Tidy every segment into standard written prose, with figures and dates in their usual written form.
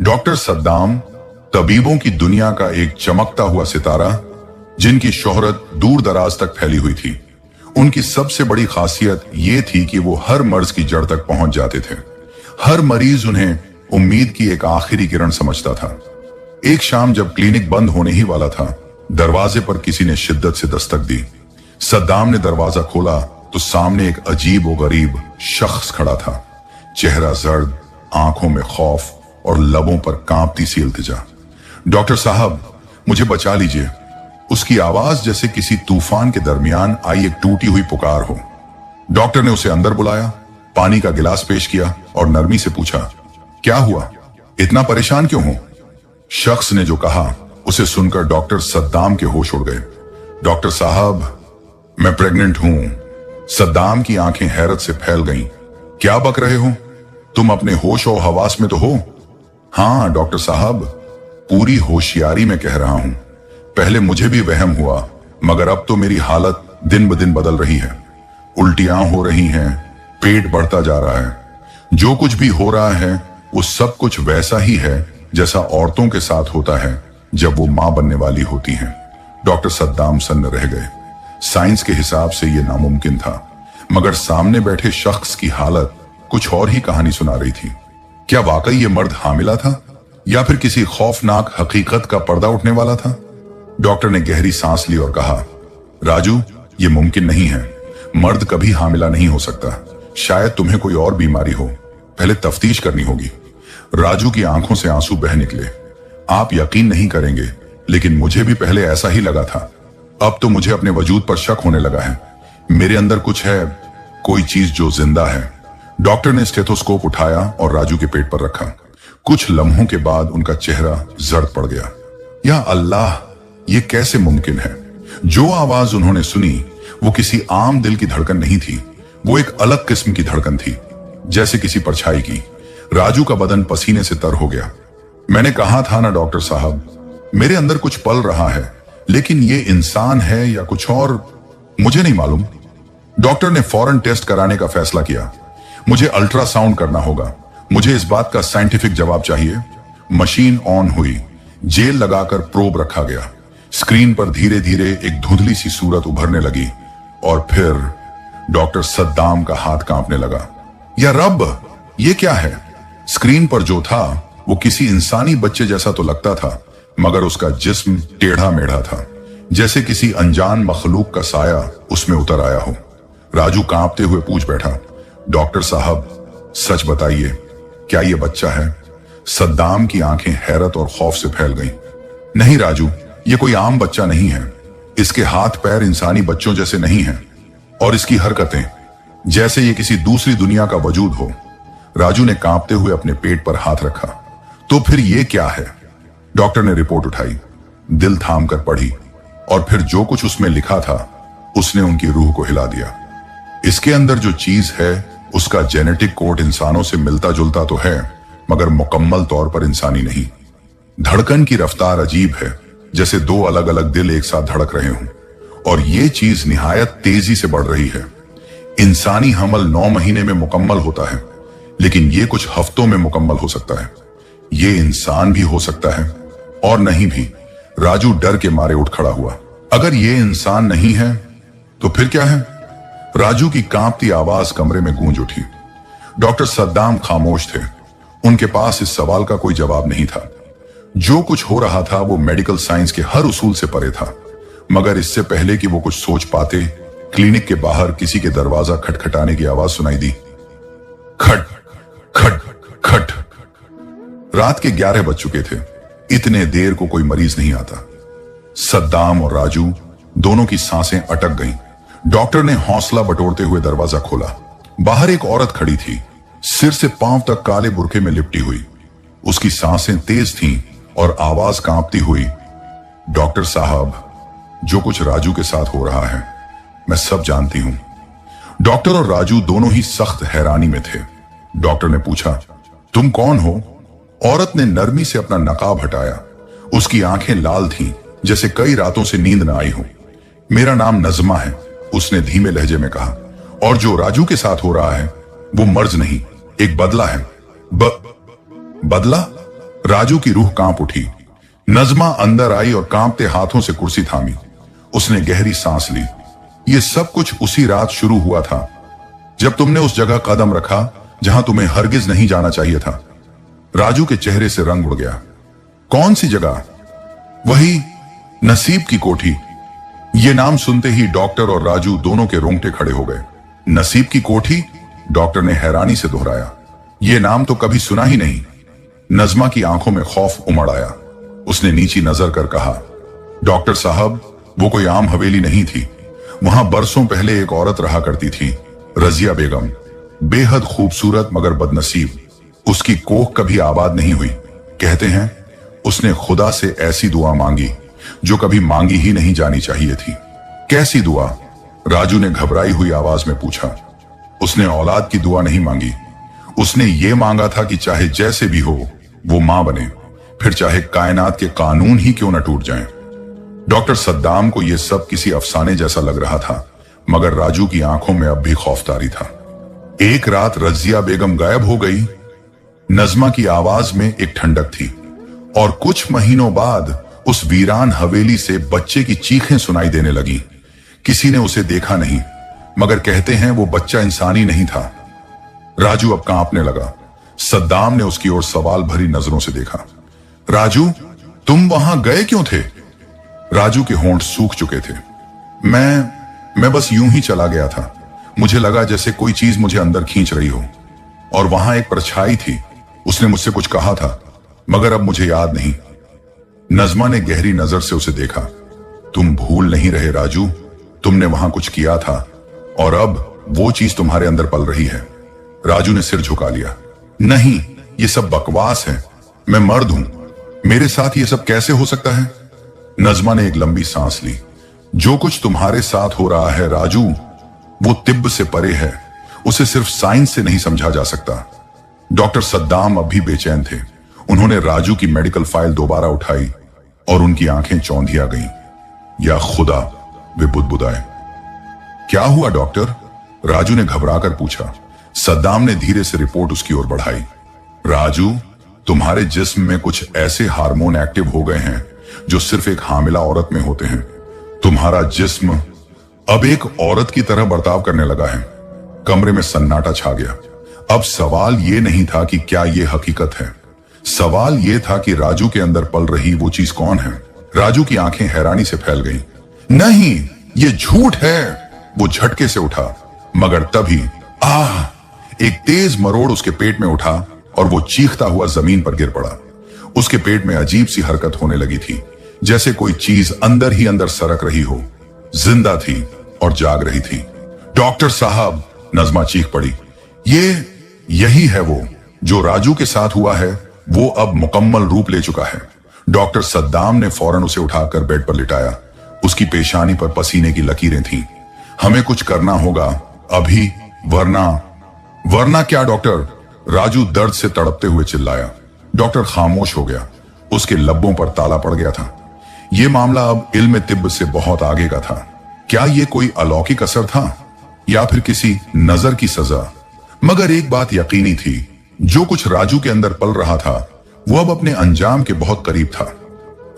Doctor Saddam तबीबों की दुनिया का एक चमकता हुआ सितारा, जिनकी शोहरत दूर दराज तक फैली हुई थी। उनकी सबसे बड़ी खासियत यह थी कि वो हर मर्ज की जड़ तक पहुंच जाते थे। हर मरीज उन्हें उम्मीद की एक आखिरी किरण समझता था। एक शाम जब क्लिनिक बंद होने ही वाला था, दरवाजे पर किसी ने शिद्दत से दस्तक दी। सद्दाम ने दरवाजा खोला तो सामने एक अजीब व गरीब शख्स खड़ा था। चेहरा जर्द, आंखों में खौफ और लबों पर कांपती सी इल्तिजा। डॉक्टर साहब, मुझे बचा लीजिए। उसकी आवाज जैसे किसी तूफान के दरमियान आई एक टूटी हुई पुकार हो। डॉक्टर ने उसे अंदर बुलाया, पानी का गिलास पेश किया और नरमी से पूछा, क्या हुआ, इतना परेशान क्यों हो? शख्स ने जो कहा उसे सुनकर डॉक्टर सद्दाम के होश उड़ गए। डॉक्टर साहब, मैं प्रेग्नेंट हूं। सद्दाम की आंखें हैरत से फैल गईं। क्या बक रहे हो? तुम अपने होश और हवास में तो हो? हाँ डॉक्टर साहब, पूरी होशियारी में कह रहा हूं। पहले मुझे भी वहम हुआ, मगर अब तो मेरी हालत दिन ब दिन बदल रही है। उल्टियां हो रही हैं, पेट बढ़ता जा रहा है। जो कुछ भी हो रहा है वो सब कुछ वैसा ही है जैसा औरतों के साथ होता है जब वो मां बनने वाली होती हैं। डॉक्टर सद्दाम सन्न रह गए। साइंस के हिसाब से यह नामुमकिन था, मगर सामने बैठे शख्स की हालत कुछ और ही कहानी सुना रही थी। क्या वाकई ये मर्द हामिला था या फिर किसी खौफनाक हकीकत का पर्दा उठने वाला था? डॉक्टर ने गहरी सांस ली और कहा, राजू, ये मुमकिन नहीं है। मर्द कभी हामिला नहीं हो सकता। शायद तुम्हें कोई और बीमारी हो। पहले तफ्तीश करनी होगी। राजू की आंखों से आंसू बह निकले। आप यकीन नहीं करेंगे, लेकिन मुझे भी पहले ऐसा ही लगा था। अब तो मुझे अपने वजूद पर शक होने लगा है। मेरे अंदर कुछ है, कोई चीज जो जिंदा है। डॉक्टर ने स्टेथोस्कोप उठाया और राजू के पेट पर रखा। कुछ लम्हों के बाद उनका चेहरा जर्द पड़ गया। या अल्लाह, ये कैसे मुमकिन है? जो आवाज उन्होंने सुनी वो किसी आम दिल की धड़कन नहीं थी। वो एक अलग किस्म की धड़कन थी, जैसे किसी परछाई की। राजू का बदन पसीने से तर हो गया। मैंने कहा था ना डॉक्टर साहब, मेरे अंदर कुछ पल रहा है, लेकिन ये इंसान है या कुछ और, मुझे नहीं मालूम। डॉक्टर ने फौरन टेस्ट कराने का फैसला किया। मुझे अल्ट्रासाउंड करना होगा। मुझे इस बात का साइंटिफिक जवाब चाहिए। मशीन ऑन हुई। जेल लगाकर प्रोब रखा गया। स्क्रीन पर धीरे धीरे एक धुंधली सी सूरत उभरने लगी और फिर डॉक्टर सद्दाम का हाथ कांपने लगा। या रब, ये क्या है? स्क्रीन पर जो था वो किसी इंसानी बच्चे जैसा तो लगता था, मगर उसका जिस्म टेढ़ा मेढ़ा था, जैसे किसी अनजान मखलूक का साया उसमें उतर आया हो। राजू कांपते हुए पूछ बैठा, डॉक्टर साहब, सच बताइए, क्या ये बच्चा है? सद्दाम की आंखें हैरत और खौफ से फैल गईं। नहीं राजू, ये कोई आम बच्चा नहीं है। इसके हाथ पैर इंसानी बच्चों जैसे नहीं हैं और इसकी हरकतें जैसे ये किसी दूसरी दुनिया का वजूद हो। राजू ने कांपते हुए अपने पेट पर हाथ रखा। तो फिर ये क्या है? डॉक्टर ने रिपोर्ट उठाई, दिल थाम कर पढ़ी और फिर जो कुछ उसमें लिखा था उसने उनकी रूह को हिला दिया। इसके अंदर जो चीज है उसका जेनेटिक कोड इंसानों से मिलता जुलता तो है, मगर मुकम्मल तौर पर इंसानी नहीं। धड़कन की रफ्तार अजीब है, जैसे दो अलग अलग दिल एक साथ धड़क रहे हों, और ये चीज निहायत तेजी से बढ़ रही है। इंसानी हमल 9 महीने में मुकम्मल होता है, लेकिन ये कुछ हफ्तों में मुकम्मल हो सकता है। ये इंसान भी हो सकता है और नहीं भी। राजू डर के मारे उठ खड़ा हुआ। अगर ये इंसान नहीं है तो फिर क्या है? राजू की कांपती आवाज कमरे में गूंज उठी। डॉक्टर सद्दाम खामोश थे। उनके पास इस सवाल का कोई जवाब नहीं था। जो कुछ हो रहा था वो मेडिकल साइंस के हर उसूल से परे था, मगर इससे पहले कि वो कुछ सोच पाते, क्लिनिक के बाहर किसी के दरवाजा खटखटाने की आवाज सुनाई दी। खट खट खट। रात के 11 बज चुके थे। इतने देर को कोई मरीज नहीं आता। सद्दाम और राजू दोनों की सांसें अटक गईं। डॉक्टर ने हौसला बटोरते हुए दरवाजा खोला। बाहर एक औरत खड़ी थी, सिर से पांव तक काले बुर्के में लिपटी हुई। उसकी सांसें तेज थीं और आवाज कांपती हुई, डॉक्टर साहब, जो कुछ राजू के साथ हो रहा है मैं सब जानती हूं। डॉक्टर और राजू दोनों ही सख्त हैरानी में थे। डॉक्टर ने पूछा, तुम कौन हो? औरत ने नरमी से अपना नकाब हटाया। उसकी आंखें लाल थीं, जैसे कई रातों से नींद न आई हो। मेरा नाम नजमा है, उसने धीमे लहजे में कहा, और जो राजू के साथ हो रहा है वो मर्ज नहीं, एक बदला है। बदला? राजू की रूह कांप उठी। नजमा अंदर आई और कांपते हाथों से कुर्सी थामी। उसने गहरी सांस ली। ये सब कुछ उसी रात शुरू हुआ था जब तुमने उस जगह कदम रखा जहां तुम्हें हरगिज नहीं जाना चाहिए था। राजू के चेहरे से रंग उड़ गया। कौन सी जगह? वही नसीब की कोठी। ये नाम सुनते ही डॉक्टर और राजू दोनों के रोंगटे खड़े हो गए। नसीब की कोठी? डॉक्टर ने हैरानी से दोहराया। ये नाम तो कभी सुना ही नहीं। नजमा की आंखों में खौफ उमड़ आया। उसने नीची नजर कर कहा, डॉक्टर साहब, वो कोई आम हवेली नहीं थी। वहां बरसों पहले एक औरत रहा करती थी, रजिया बेगम। बेहद खूबसूरत मगर बदनसीब। उसकी कोख कभी आबाद नहीं हुई। कहते हैं उसने खुदा से ऐसी दुआ मांगी जो कभी मांगी ही नहीं जानी चाहिए थी। कैसी दुआ? राजू ने घबराई हुई आवाज में पूछा। उसने औलाद की दुआ नहीं मांगी। उसने ये मांगा था कि चाहे जैसे भी हो वो मां बने, फिर चाहे कायनात के कानून ही क्यों न टूट जाएं। डॉक्टर सद्दाम को यह सब किसी अफसाने जैसा लग रहा था, मगर राजू की आंखों में अब भी खौफदारी था। एक रात रजिया बेगम गायब हो गई। नजमा की आवाज में एक ठंडक थी और कुछ महीनों बाद उस वीरान हवेली से बच्चे की चीखें सुनाई देने लगी। किसी ने उसे देखा नहीं, मगर कहते हैं वो बच्चा इंसानी नहीं था। राजू अब कांपने लगा। सद्दाम ने उसकी ओर सवाल भरी नजरों से देखा। राजू, तुम वहां गए क्यों थे? राजू के होंठ सूख चुके थे। मैं बस यूं ही चला गया था। मुझे लगा जैसे कोई चीज मुझे अंदर खींच रही हो। और वहां एक परछाई थी, उसने मुझसे कुछ कहा था, मगर अब मुझे याद नहीं। नजमा ने गहरी नजर से उसे देखा। तुम भूल नहीं रहे राजू, तुमने वहां कुछ किया था और अब वो चीज तुम्हारे अंदर पल रही है। राजू ने सिर झुका लिया। नहीं, ये सब बकवास है। मैं मर्द हूं, मेरे साथ ये सब कैसे हो सकता है? नजमा ने एक लंबी सांस ली। जो कुछ तुम्हारे साथ हो रहा है राजू, वो तिब्ब से परे है। उसे सिर्फ साइंस से नहीं समझा जा सकता। डॉक्टर सद्दाम अब भी बेचैन थे। उन्होंने राजू की मेडिकल फाइल दोबारा उठाई और उनकी आंखें चौंधिया गईं। या खुदा, वे बुदबुदाए। क्या हुआ डॉक्टर? राजू ने घबराकर पूछा। सद्दाम ने धीरे से रिपोर्ट उसकी ओर बढ़ाई। राजू, तुम्हारे जिस्म में कुछ ऐसे हार्मोन एक्टिव हो गए हैं जो सिर्फ एक हामिला औरत में होते हैं। तुम्हारा जिस्म अब एक औरत की तरह बर्ताव करने लगा है। कमरे में सन्नाटा छा गया। अब सवाल यह नहीं था कि क्या यह हकीकत है, सवाल यह था कि राजू के अंदर पल रही वो चीज कौन है। राजू की आंखें हैरानी से फैल गईं। नहीं, ये झूठ है। वो झटके से उठा, मगर तभी एक तेज मरोड़ उसके पेट में उठा और वो चीखता हुआ जमीन पर गिर पड़ा। उसके पेट में अजीब सी हरकत होने लगी थी, जैसे कोई चीज अंदर ही अंदर सरक रही हो। जिंदा थी और जाग रही थी। डॉक्टर साहब, नजमा चीख पड़ी, यही है वो जो राजू के साथ हुआ है। वो अब मुकम्मल रूप ले चुका है। डॉक्टर सद्दाम ने फौरन उसे उठाकर बेड पर लिटाया। उसकी पेशानी पर पसीने की लकीरें थीं। हमें कुछ करना होगा अभी, वरना क्या डॉक्टर? राजू दर्द से तड़पते हुए चिल्लाया। डॉक्टर खामोश हो गया। उसके लब्बों पर ताला पड़ गया था। यह मामला अब इल्म तिब्ब से बहुत आगे का था। क्या यह कोई अलौकिक असर था या फिर किसी नजर की सजा? मगर एक बात यकीनी थी, जो कुछ राजू के अंदर पल रहा था वो अब अपने अंजाम के बहुत करीब था।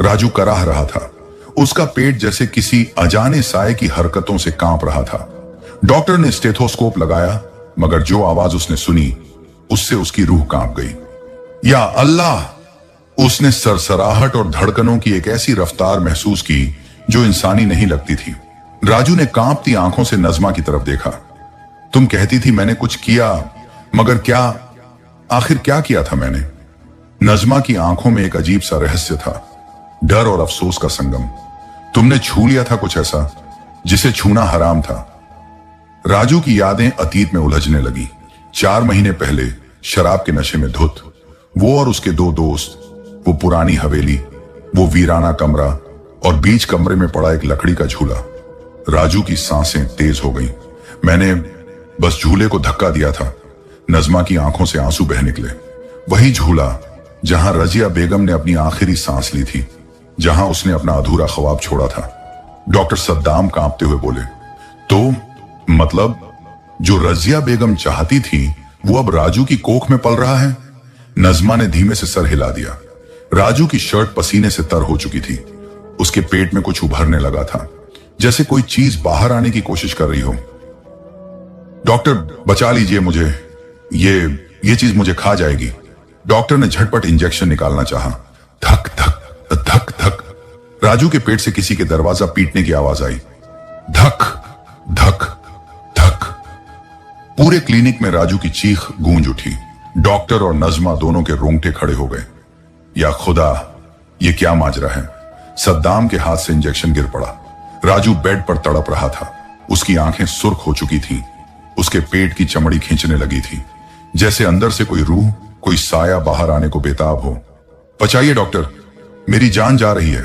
राजू कराह रहा था। उसका पेट जैसे किसी अजाने साए की हरकतों से कांप रहा था। डॉक्टर ने स्टेथोस्कोप लगाया, मगर जो आवाज उसने सुनी उससे उसकी रूह कांप गई। या अल्लाह! उसने सरसराहट और धड़कनों की एक ऐसी रफ्तार महसूस की जो इंसानी नहीं लगती थी। राजू ने कांपती आंखों से नजमा की तरफ देखा। तुम कहती थी मैंने कुछ किया, मगर क्या? आखिर क्या किया था मैंने? नजमा की आंखों में एक अजीब सा रहस्य था, डर और अफसोस का संगम। तुमने छू लिया था कुछ ऐसा जिसे छूना हराम था। राजू की यादें अतीत में उलझने लगी। 4 महीने पहले शराब के नशे में धुत वो और उसके 2 दोस्त, वो पुरानी हवेली, वो वीराना कमरा और बीच कमरे में पड़ा एक लकड़ी का झूला। राजू की सांसें तेज हो गईं। मैंने बस झूले को धक्का दिया था। नजमा की आंखों से आंसू बह निकले। वही झूला जहां रजिया बेगम ने अपनी आखिरी सांस ली थी, जहां उसने अपना अधूरा ख्वाब छोड़ा था। डॉक्टर सद्दाम कांपते हुए बोले, तो मतलब जो रजिया बेगम चाहती थी वो अब राजू की कोख में पल रहा है? नजमा ने धीमे से सर हिला दिया। राजू की शर्ट पसीने से तर हो चुकी थी। उसके पेट में कुछ उभरने लगा था, जैसे कोई चीज बाहर आने की कोशिश कर रही हो। डॉक्टर बचा लीजिए मुझे, ये चीज मुझे खा जाएगी। डॉक्टर ने झटपट इंजेक्शन निकालना चाहा। धक धक धक धक। राजू के पेट से किसी के दरवाजा पीटने की आवाज आई। धक धक धक। पूरे क्लिनिक में राजू की चीख गूंज उठी। डॉक्टर और नजमा दोनों के रोंगटे खड़े हो गए। या खुदा, ये क्या माजरा है। सद्दाम के हाथ से इंजेक्शन गिर पड़ा। राजू बेड पर तड़प रहा था। उसकी आंखें सुर्ख हो चुकी थीं। उसके पेट की चमड़ी खींचने लगी थी, जैसे अंदर से कोई रूह, कोई साया बाहर आने को बेताब हो। बचाइए डॉक्टर, मेरी जान जा रही है।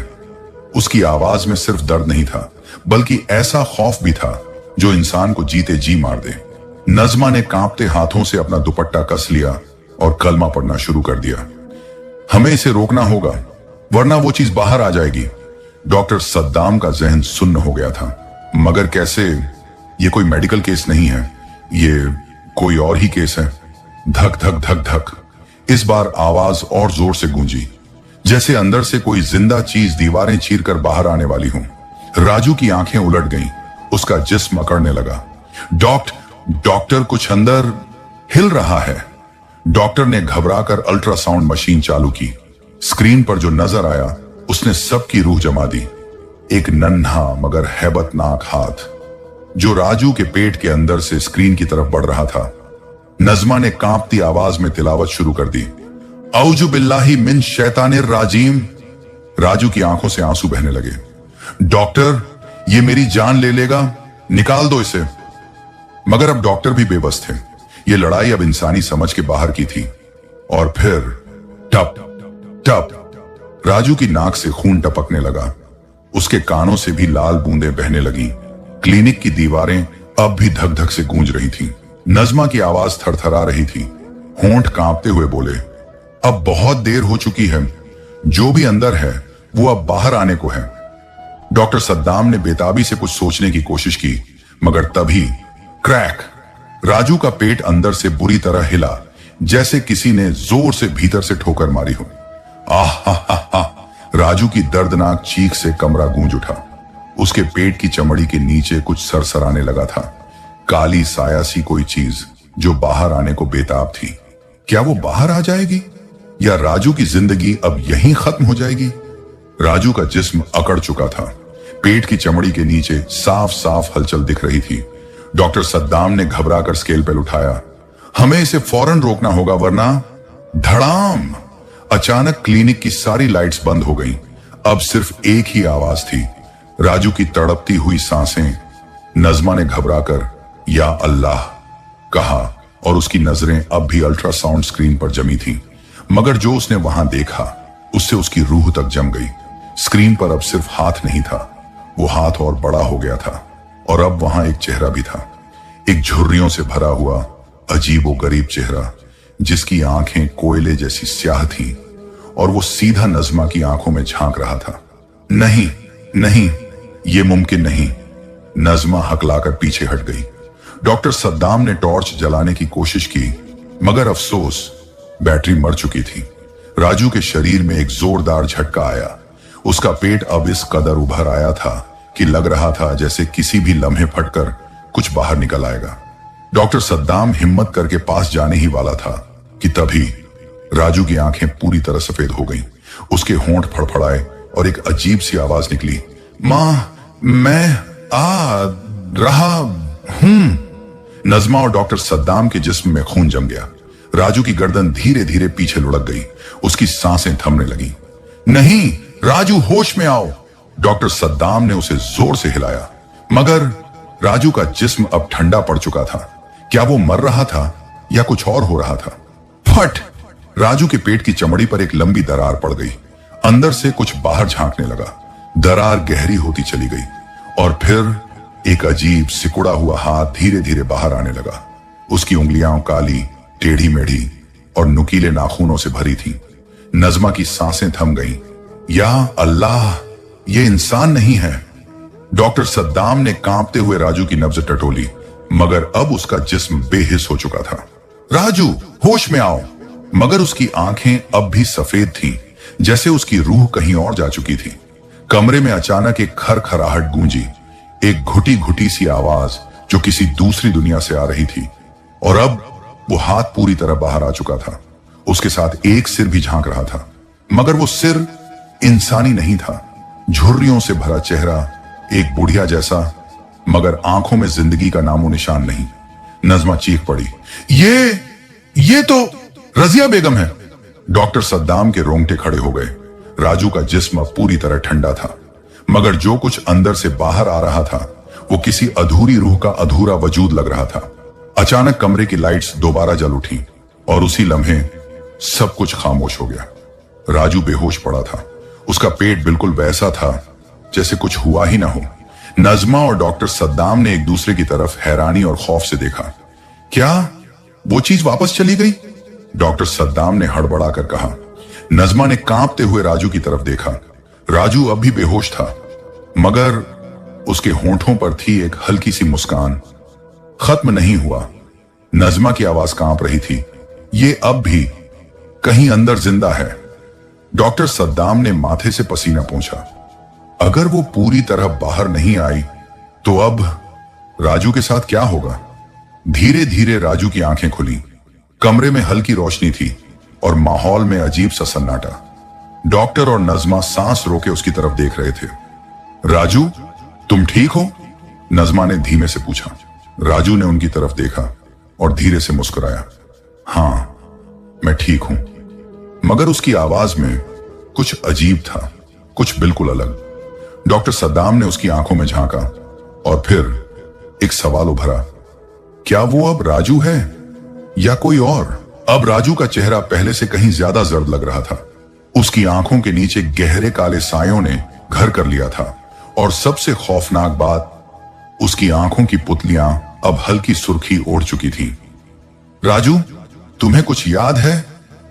उसकी आवाज में सिर्फ दर्द नहीं था, बल्कि ऐसा खौफ भी था जो इंसान को जीते जी मार दे। नजमा ने कांपते हाथों से अपना दुपट्टा कस लिया और कलमा पढ़ना शुरू कर दिया। हमें इसे रोकना होगा, वरना वो चीज बाहर आ जाएगी। डॉक्टर सद्दाम का जहन सुन्न हो गया था। मगर कैसे? ये कोई मेडिकल केस नहीं है, ये कोई और ही केस है। धक धक धक धक। इस बार आवाज और जोर से गूंजी, जैसे अंदर से कोई जिंदा चीज दीवारें चीरकर बाहर आने वाली हो। राजू की आंखें उलट गईं, उसका जिस्म अकड़ने लगा। डॉक्टर, कुछ अंदर हिल रहा है। डॉक्टर ने घबराकर अल्ट्रासाउंड मशीन चालू की। स्क्रीन पर जो नजर आया उसने सबकी रूह जमा दी। एक नन्हा मगर हैबतनाक हाथ जो राजू के पेट के अंदर से स्क्रीन की तरफ बढ़ रहा था। नजमा ने कांपती आवाज में तिलावत शुरू कर दी। औजु बिल्लाहि मिन शैतानिर राजीम। राजू की आंखों से आंसू बहने लगे। डॉक्टर, ये मेरी जान ले लेगा, निकाल दो इसे। मगर अब डॉक्टर भी बेबस थे। ये लड़ाई अब इंसानी समझ के बाहर की थी। और फिर टप टप, राजू की नाक से खून टपकने लगा। उसके कानों से भी लाल बूंदें बहने लगी। क्लिनिक की दीवारें अब भी धक धक से गूंज रही थीं। नजमा की आवाज थरथरा रही थी। होंठ कांपते हुए बोले, अब बहुत देर हो चुकी है। जो भी अंदर है वो अब बाहर आने को है। डॉक्टर सद्दाम ने बेताबी से कुछ सोचने की कोशिश की, मगर तभी क्रैक। राजू का पेट अंदर से बुरी तरह हिला, जैसे किसी ने जोर से भीतर से ठोकर मारी हो। आह हा हा हा। राजू की दर्दनाक चीख से कमरा गूंज उठा। उसके पेट की चमड़ी के नीचे कुछ सरसराने लगा था। काली साया सी कोई चीज जो बाहर आने को बेताब थी। क्या वो बाहर आ जाएगी या राजू की जिंदगी अब यहीं खत्म हो जाएगी? राजू का जिस्म अकड़ चुका था। पेट की चमड़ी के नीचे साफ साफ हलचल दिख रही थी। डॉक्टर सद्दाम ने घबराकर स्केलपेल उठाया। हमें इसे फौरन रोकना होगा, वरना धड़ाम। अचानक क्लिनिक की सारी लाइट्स बंद हो गईं। अब सिर्फ एक ही आवाज थी, राजू की तड़पती हुई सांसें। नजमा ने घबराकर या अल्लाह कहा और उसकी नजरें अब भी अल्ट्रासाउंड स्क्रीन पर जमी थीं। मगर जो उसने वहां देखा उससे उसकी रूह तक जम गई। स्क्रीन पर अब सिर्फ हाथ नहीं था, वो हाथ और बड़ा हो गया था। और अब वहां एक चेहरा भी था, एक झुर्रियों से भरा हुआ अजीब व गरीब चेहरा, जिसकी आंखें कोयले जैसी स्याह थीं और वो सीधा नजमा की आंखों में झांक रहा था। नहीं नहीं, ये मुमकिन नहीं। नजमा हकलाकर पीछे हट गई। डॉक्टर सद्दाम ने टॉर्च जलाने की कोशिश की, मगर अफसोस बैटरी मर चुकी थी। राजू के शरीर में एक जोरदार झटका आया। उसका पेट अब इस कदर उभर आया था कि लग रहा था जैसे किसी भी लम्हे फटकर कुछ बाहर निकल आएगा। डॉक्टर सद्दाम हिम्मत करके पास जाने ही वाला था कि तभी राजू की आंखें पूरी तरह सफेद हो गईं। उसके होंठ फड़फड़ाए और एक अजीब सी आवाज निकली, मां, मैं आ रहा हूं। नजमा और डॉक्टर सद्दाम के जिस्म में खून जम गया। राजू की गर्दन धीरे धीरे पीछे लुढ़क गई। उसकी सांसें थमने लगी। नहीं राजू, होश में आओ। डॉक्टर सद्दाम ने उसे जोर से हिलाया, मगर राजू का जिस्म अब ठंडा पड़ चुका था। क्या वो मर रहा था या कुछ और हो रहा था? फट! राजू के पेट की चमड़ी पर एक लंबी दरार पड़ गई। अंदर से कुछ बाहर झांकने लगा। दरार गहरी होती चली गई और फिर एक अजीब सिकुड़ा हुआ हाथ धीरे धीरे बाहर आने लगा। उसकी उंगलियां काली, टेढ़ी मेढ़ी और नुकीले नाखूनों से भरी थीं। नजमा की सांसें थम गईं। या अल्लाह, ये इंसान नहीं है। डॉक्टर सद्दाम ने कांपते हुए राजू की नब्ज टटोली, मगर अब उसका जिस्म बेहिस हो चुका था। राजू, होश में आओ। मगर उसकी आंखें अब भी सफेद थीं, जैसे उसकी रूह कहीं और जा चुकी थी। कमरे में अचानक एक खरखराहट गूंजी, एक घुटी घुटी सी आवाज जो किसी दूसरी दुनिया से आ रही थी। और अब वो हाथ पूरी तरह बाहर आ चुका था। उसके साथ एक सिर भी झांक रहा था, मगर वो सिर इंसानी नहीं था। झुर्रियों से भरा चेहरा, एक बुढ़िया जैसा, मगर आंखों में जिंदगी का नामो निशान नहीं। नजमा चीख पड़ी, ये तो रजिया बेगम है। डॉक्टर सद्दाम के रोंगटे खड़े हो गए। राजू का जिस्म अब पूरी तरह ठंडा था, मगर जो कुछ अंदर से बाहर आ रहा था वो किसी अधूरी रूह का अधूरा वजूद लग रहा था। अचानक कमरे की लाइट्स दोबारा जल उठी और उसी लम्हे सब कुछ खामोश हो गया। राजू बेहोश पड़ा था। उसका पेट बिल्कुल वैसा था जैसे कुछ हुआ ही ना हो। नजमा और डॉक्टर सद्दाम ने एक दूसरे की तरफ हैरानी और खौफ से देखा। क्या वो चीज वापस चली गई? डॉक्टर सद्दाम ने हड़बड़ा कर कहा। नजमा ने कांपते हुए राजू की तरफ देखा। राजू अब भी बेहोश था, मगर उसके होंठों पर थी एक हल्की सी मुस्कान। खत्म नहीं हुआ। नजमा की आवाज कांप रही थी, ये अब भी कहीं अंदर जिंदा है। डॉक्टर सद्दाम ने माथे से पसीना पोंछा। अगर वो पूरी तरह बाहर नहीं आई तो अब राजू के साथ क्या होगा? धीरे धीरे राजू की आंखें खुली। कमरे में हल्की रोशनी थी और माहौल में अजीब सा सन्नाटा। डॉक्टर और नजमा सांस रोके उसकी तरफ देख रहे थे। राजू, तुम ठीक हो? नजमा ने धीमे से पूछा। राजू ने उनकी तरफ देखा और धीरे से मुस्कुराया। हां, मैं ठीक हूं। मगर उसकी आवाज में कुछ अजीब था, कुछ बिल्कुल अलग। डॉक्टर सद्दाम ने उसकी आंखों में झांका और फिर एक सवाल उभरा, क्या वो अब राजू है या कोई और? अब राजू का चेहरा पहले से कहीं ज्यादा जर्द लग रहा था। उसकी आंखों के नीचे गहरे काले सायों ने घर कर लिया था और सबसे खौफनाक बात, उसकी आंखों की पुतलियां अब हल्की सुर्खी ओढ़ चुकी थी। राजू, तुम्हें कुछ याद है?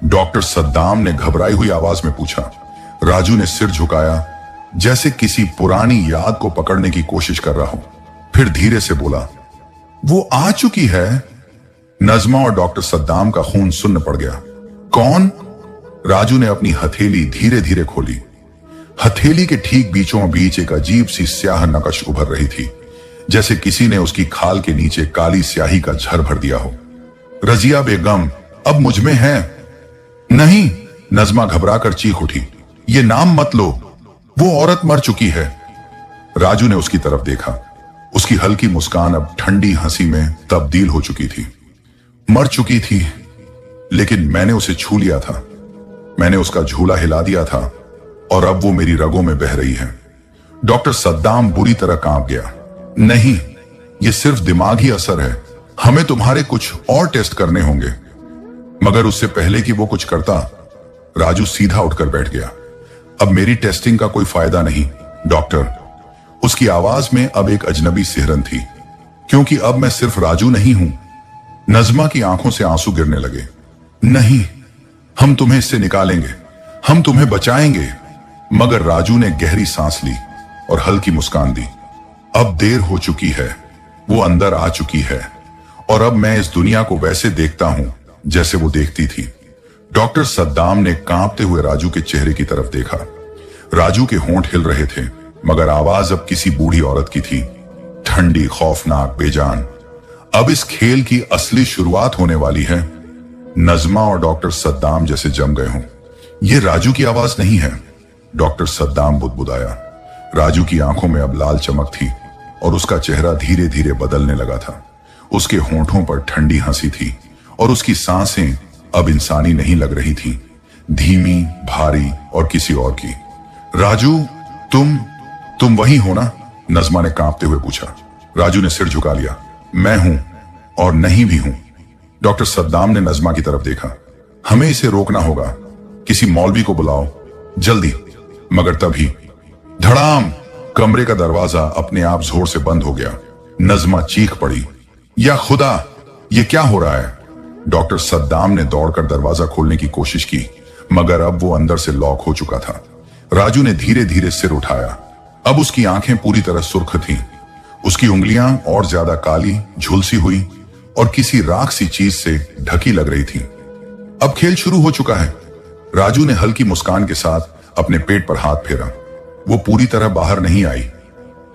डॉक्टर सद्दाम ने घबराई हुई आवाज में पूछा। राजू ने सिर झुकाया, जैसे किसी पुरानी याद को पकड़ने की कोशिश कर रहा हो। फिर धीरे से बोला, वो आ चुकी है। नजमा और डॉक्टर सद्दाम का खून सुन्न पड़ गया। कौन? राजू ने अपनी हथेली धीरे धीरे खोली। हथेली के ठीक बीचों बीच एक अजीब सी स्याह नकश उभर रही थी, जैसे किसी ने उसकी खाल के नीचे काली स्याही का झर भर दिया हो। रजिया बेगम अब मुझ में है। नहीं, नजमा घबराकर चीख उठी, ये नाम मत लो, वो औरत मर चुकी है। राजू ने उसकी तरफ देखा। उसकी हल्की मुस्कान अब ठंडी हंसी में तब्दील हो चुकी थी। मर चुकी थी, लेकिन मैंने उसे छू लिया था। मैंने उसका झूला हिला दिया था और अब वो मेरी रगों में बह रही है। डॉक्टर सद्दाम बुरी तरह कांप गया। नहीं, ये सिर्फ दिमागी असर है। हमें तुम्हारे कुछ और टेस्ट करने होंगे। मगर उससे पहले कि वो कुछ करता, राजू सीधा उठकर बैठ गया। अब मेरी टेस्टिंग का कोई फायदा नहीं, डॉक्टर। उसकी आवाज में अब एक अजनबी सिहरन थी, क्योंकि अब मैं सिर्फ राजू नहीं हूं। नजमा की आंखों से आंसू गिरने लगे। नहीं, हम तुम्हें इससे निकालेंगे, हम तुम्हें बचाएंगे। मगर राजू ने गहरी सांस ली और हल्की मुस्कान दी। अब देर हो चुकी है, वो अंदर आ चुकी है और अब मैं इस दुनिया को वैसे देखता हूं जैसे वो देखती थी। डॉक्टर सद्दाम ने कांपते हुए राजू के चेहरे की तरफ देखा। राजू के होंठ हिल रहे थे, मगर आवाज अब किसी बूढ़ी औरत की थी, ठंडी, खौफनाक, बेजान। अब इस खेल की असली शुरुआत होने वाली है। नजमा और डॉक्टर सद्दाम जैसे जम गए हों। यह राजू की आवाज नहीं है, डॉक्टर सद्दाम बुदबुदाया। राजू की आंखों में अब लाल चमक थी और उसका चेहरा धीरे धीरे बदलने लगा था। उसके होंठों पर ठंडी हंसी थी और उसकी सांसें अब इंसानी नहीं लग रही थी, धीमी, भारी और किसी और की। राजू, तुम वही हो ना? नजमा ने कांपते हुए पूछा। राजू ने सिर झुका लिया। मैं हूं और नहीं भी हूं। डॉक्टर सद्दाम ने नजमा की तरफ देखा। हमें इसे रोकना होगा, किसी मौलवी को बुलाओ, जल्दी। मगर तभी धड़ाम, कमरे का दरवाजा अपने आप जोर से बंद हो गया। नजमा चीख पड़ी, या खुदा, ये क्या हो रहा है? डॉक्टर सद्दाम ने दौड़कर दरवाजा खोलने की कोशिश की, मगर अब वो अंदर से लॉक हो चुका था। राजू ने धीरे धीरे सिर उठाया। अब उसकी आंखें पूरी तरह सुर्ख थीं। उसकी उंगलियां और ज्यादा काली, झुलसी हुई और किसी राख सी चीज से ढकी लग रही थी। अब खेल शुरू हो चुका है। राजू ने हल्की मुस्कान के साथ अपने पेट पर हाथ फेरा। वो पूरी तरह बाहर नहीं आई,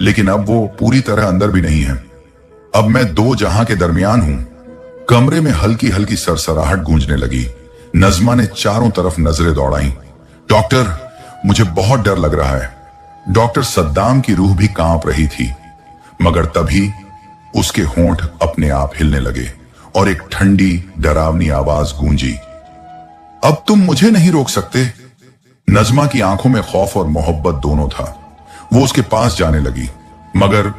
लेकिन अब वो पूरी तरह अंदर भी नहीं है। अब मैं दो जहां के दरमियान हूं। कमरे में हल्की हल्की सरसराहट गूंजने लगी। नजमा ने चारों तरफ नजरें दौड़ाई। डॉक्टर, मुझे बहुत डर लग रहा है। डॉक्टर सद्दाम की रूह भी कांप रही थी, मगर तभी उसके होंठ अपने आप हिलने लगे और एक ठंडी डरावनी आवाज गूंजी। अब तुम मुझे नहीं रोक सकते। नजमा की आंखों में खौफ और मोहब्बत दोनों था। वो उसके पास जाने लगी, मगर